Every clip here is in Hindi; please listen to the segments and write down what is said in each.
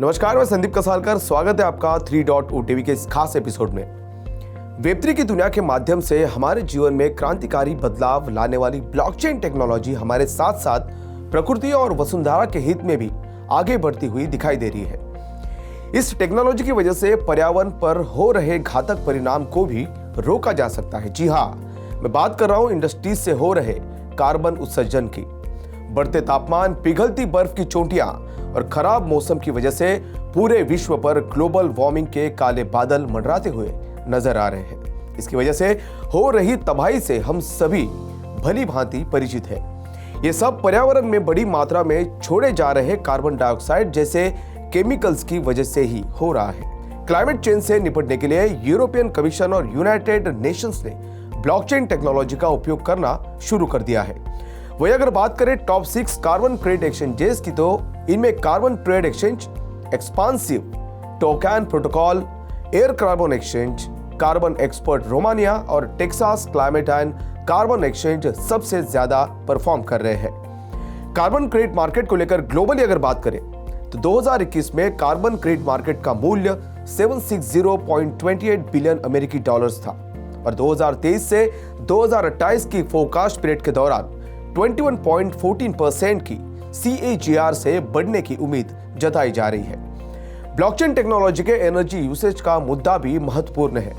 नमस्कार, मैं संदीप कसालकर। स्वागत है आपका 3.OTV के इस खास एपिसोड में। वेब3 की दुनिया के माध्यम से हमारे जीवन में क्रांतिकारी बदलाव लाने वाली ब्लॉकचेन टेक्नोलॉजी हमारे साथ साथ प्रकृति और वसुंधरा के हित में भी आगे बढ़ती हुई दिखाई दे रही है। इस टेक्नोलॉजी की वजह से पर्यावरण पर हो रहे घातक परिणाम को भी रोका जा सकता है। जी हाँ, मैं बात कर रहा हूं इंडस्ट्रीज से हो रहे कार्बन उत्सर्जन की। बढ़ते तापमान, पिघलती बर्फ की चोटियां और खराब मौसम की वजह से पूरे विश्व पर ग्लोबल वार्मिंग के काले बादल मंडराते हुए नजर आ रहे हैं। इसकी वजह से हो रही तबाही से हम सभी भली भांति परिचित हैं। ये सब पर्यावरण में बड़ी मात्रा में छोड़े जा रहे कार्बन डाइऑक्साइड जैसे केमिकल्स की वजह से ही हो रहा है। क्लाइमेट चेंज से निपटने के लिए यूरोपियन कमीशन और यूनाइटेड नेशंस ने ब्लॉकचेन टेक्नोलॉजी का उपयोग करना शुरू कर दिया है। वही अगर बात करें टॉप 6 कार्बन ट्रेड एक्सचेंजेस की, तो इनमें carbon trade exchange, expansive, token protocol, air carbon exchange, carbon expert Romania और Texas climate and carbon exchange सबसे ज्यादा परफॉर्म कर रहे हैं। कार्बन क्रेडिट मार्केट को लेकर ग्लोबली अगर बात करें तो 2021 में कार्बन क्रेडिट मार्केट का मूल्य 760.28 बिलियन अमेरिकी डॉलर्स था और 2023 से 2028 की फोरकास्ट पीरियड के दौरान 21.14% की CAGR से बढ़ने की उम्मीद जताई जा रही है। ब्लॉकचेन टेक्नोलॉजी के एनर्जी यूसेज का मुद्दा भी महत्वपूर्ण है।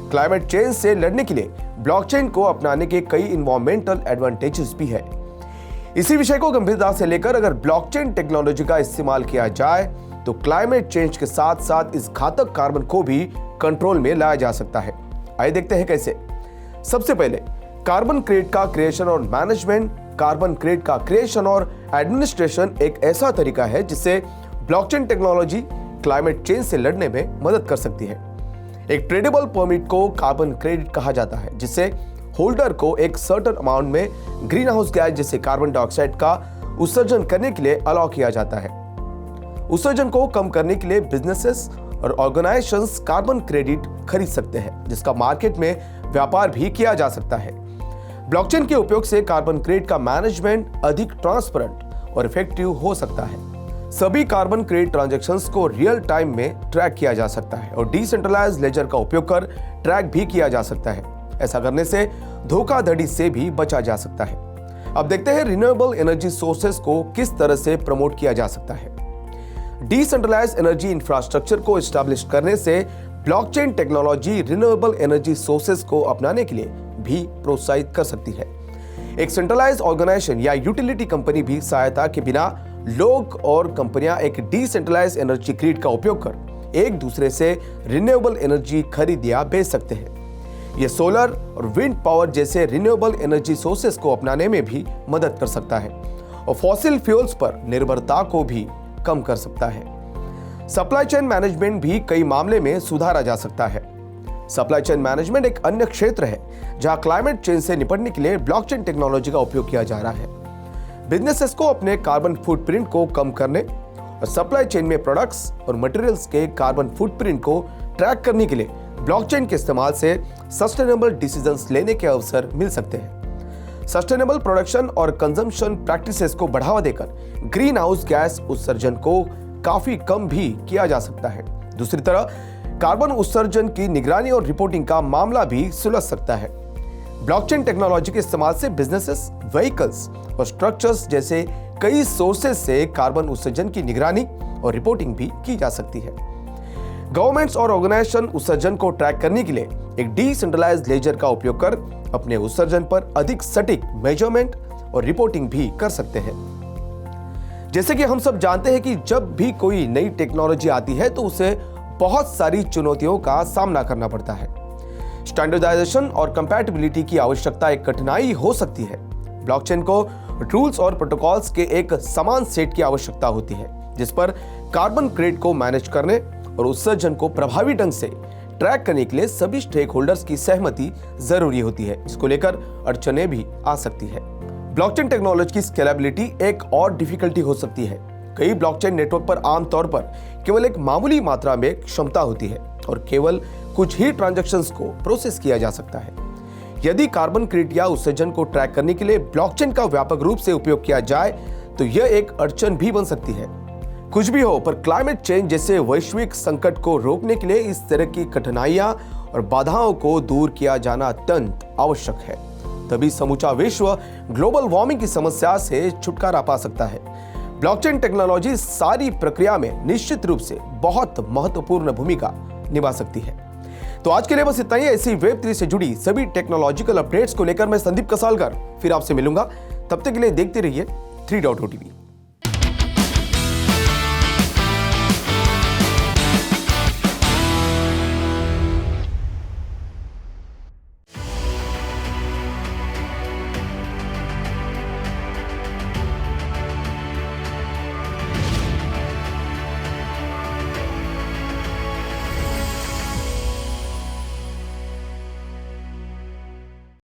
क्लाइमेट चेंज से लड़ने के लिए ब्लॉकचेन को अपनाने के कई इन्वायरमेंटल एडवांटेजेस भी है। इसी विषय को गंभीरता से लेकर अगर ब्लॉकचेन टेक्नोलॉजी का इस्तेमाल किया जाए तो क्लाइमेट चेंज के साथ साथ इस घातक कार्बन को भी कंट्रोल में लाया जा सकता है। आइए देखते हैं कैसे। सबसे पहले कार्बन क्रेडिट का क्रिएशन और मैनेजमेंट। कार्बन क्रेडिट का क्रिएशन और एडमिनिस्ट्रेशन एक ऐसा तरीका है जिससे ब्लॉकचेन टेक्नोलॉजी क्लाइमेट चेंज से लड़ने में मदद कर सकती है। एक ट्रेडेबल परमिट को कार्बन क्रेडिट कहा जाता है, जिससे होल्डर को एक सर्टेन अमाउंट में ग्रीन हाउस गैस जैसे कार्बन डाइऑक्साइड का उत्सर्जन करने के लिए अलाउ किया जाता है। उत्सर्जन को कम करने के लिए बिजनेसेस और ऑर्गेनाइजेशंस कार्बन क्रेडिट खरीद सकते हैं, जिसका मार्केट में व्यापार भी किया जा सकता है। ब्लॉकचेन के उपयोग से कार्बन क्रेडिट का मैनेजमेंट अधिक ट्रांसपेरेंट और इफेक्टिव हो सकता है। सभी कार्बन क्रेडिट ट्रांजैक्शंस को रियल टाइम में ट्रैक किया जा सकता है और डिसेंट्रलाइज्ड लेजर का उपयोग कर ट्रैक भी किया जा सकता है। ऐसा करने से धोखाधड़ी से भी बचा जा सकता है। अब देखते हैं रिन्यूएबल एनर्जी सोर्सेस को किस तरह से प्रमोट किया जा सकता है। डिसेंट्रलाइज्ड एनर्जी इंफ्रास्ट्रक्चर को एस्टैब्लिश करने से blockchain technology renewable energy sources को अपनाने के लिए भी प्रोत्साहित कर सकती है। एक सेंट्रलाइज्ड ऑर्गेनाइजेशन या यूटिलिटी कंपनी भी सहायता के बिना लोग और कंपनियां एक डिसेंट्रलाइज्ड एनर्जी ग्रिड का उपयोग कर एक दूसरे से रिन्यूएबल एनर्जी खरीद या बेच सकते हैं। यह सोलर और विंड पावर जैसे रिन्यूएबल एनर्जी सोर्सेस को अपनाने में भी मदद कर सकता है और फॉसिल फ्यूल्स पर निर्भरता को भी कम कर सकता है। सप्लाई चेन मैनेजमेंट भी कई मामले में सुधारा जा सकता है। सप्लाई चेन मैनेजमेंट एक अन्य क्षेत्र है जहां क्लाइमेट चेंज से निपटने के लिए ब्लॉकचेन टेक्नोलॉजी का उपयोग किया जा रहा है। बिजनेसेस को अपने कार्बन फुटप्रिंट को कम करने और सप्लाई चेन में प्रोडक्ट्स और मटेरियल्स के कार्बन फुटप्रिंट को ट्रैक करने के लिए ब्लॉकचेन के इस्तेमाल से सस्टेनेबल डिसीजंस लेने के अवसर मिल सकते हैं। सस्टेनेबल प्रोडक्शन और कंजम्पशन प्रैक्टिसेस को बढ़ावा देकर ग्रीन हाउस गैस उत्सर्जन को काफी कम भी किया जा सकता है। दूसरी तरफ कार्बन उत्सर्जन की निगरानी और रिपोर्टिंग का मामला भी सुलझ सकता है। ब्लॉकचेन टेक्नोलॉजी के इस्तेमाल से बिजनेसेस, व्हीकल्स और स्ट्रक्चर्स जैसे कई सोर्सेस से कार्बन उत्सर्जन की निगरानी और रिपोर्टिंग भी की जा सकती है। गवर्नमेंट्स और ऑर्गेनाइजेशन उत्सर्जन को ट्रैक करने के लिए एक डिसेंट्रलाइज्ड लेजर का उपयोग कर अपने उत्सर्जन पर अधिक सटीक मेजरमेंट और रिपोर्टिंग भी कर सकते हैं। जैसे कि हम सब जानते हैं कि जब भी कोई नई टेक्नोलॉजी आती है तो उसे बहुत सारी चुनौतियों का सामना करना पड़ता है। स्टैंडर्डाइजेशन और कंपैटिबिलिटी की आवश्यकता एक कठिनाई हो सकती है। ब्लॉकचेन को रूल्स और प्रोटोकॉल्स के एक समान सेट की आवश्यकता होती है, जिस पर कार्बन क्रेडिट को मैनेज करने और उत्सर्जन को प्रभावी ढंग से ट्रैक करने के लिए सभी स्टेक होल्डर्स की सहमति जरूरी होती है, जिसको लेकर अड़चनें भी आ सकती है। ब्लॉकचेन टेक्नोलॉजी की स्केलेबिलिटी एक और डिफिकल्टी हो सकती है। कई ब्लॉकचेन नेटवर्क पर आमतौर पर केवल एक मामूली मात्रा में क्षमता होती है और केवल कुछ ही ट्रांजैक्शंस को प्रोसेस किया जा सकता है। यदि कार्बन क्रेडिट या उत्सर्जन को ट्रैक करने के लिए ब्लॉकचेन का व्यापक रूप से उपयोग किया जाए तो यह एक अड़चन भी बन सकती है। कुछ भी हो, पर क्लाइमेट चेंज जैसे वैश्विक संकट को रोकने के लिए इस तरह की कठिनाइयां और बाधाओं को दूर किया जाना अत्यंत आवश्यक है। तभी समूचा विश्व ग्लोबल वार्मिंग की समस्या से छुटकारा पा सकता है। ब्लॉकचेन टेक्नोलॉजी सारी प्रक्रिया में निश्चित रूप से बहुत महत्वपूर्ण भूमिका निभा सकती है। तो आज के लिए बस इतना ही। ऐसी वेब3 से जुड़ी सभी टेक्नोलॉजिकल अपडेट्स को लेकर मैं संदीप कसालकर फिर आपसे मिलूंगा। तब तक के लिए देखते रहिए 3.0 TV।